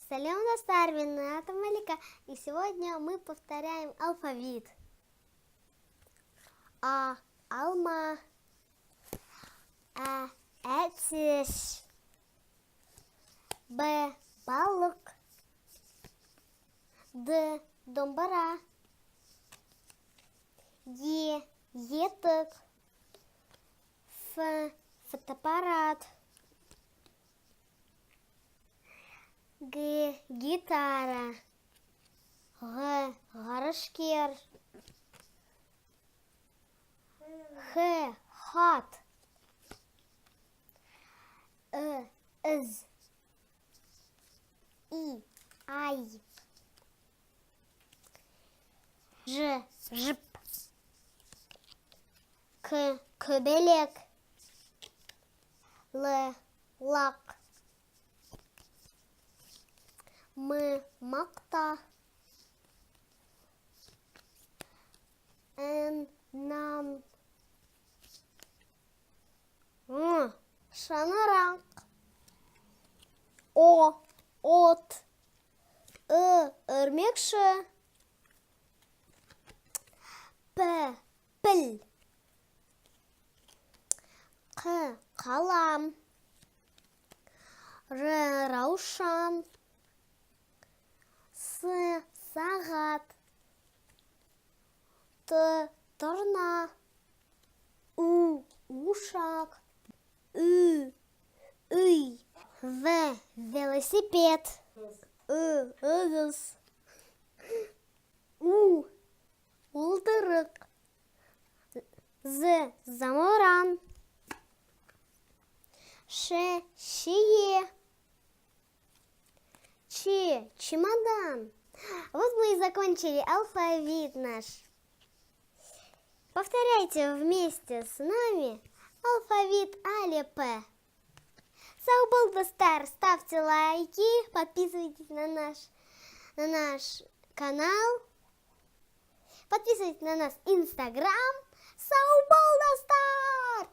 Салям Достар, меня Малика, и сегодня мы повторяем алфавит. А – алма, әтеш, Б – балык, Д – домбыра, Е – етік, Ф – фотоаппарат, Г – гитара, Г – ғарышкер, Х – хат, із, И – ай, Ж – жіп, К – көбелек, Л – лақ, М – мақта, Н – нан, шаңырақ, О – от, – өрмекші, П – піл, Қ – қалам, Р – раушан, С – сағат, Т – торна, У – ушак, Үй – үй, В – велосипед, ыдыс, У – уылдырық, З – заморан, Ш – шие, Ч – чемодан. Вот мы и закончили алфавит наш. Повторяйте вместе с нами алфавит А-П. Сау был Достар, ставьте лайки, подписывайтесь на наш канал, подписывайтесь на наш Инстаграм. Сау был Достар!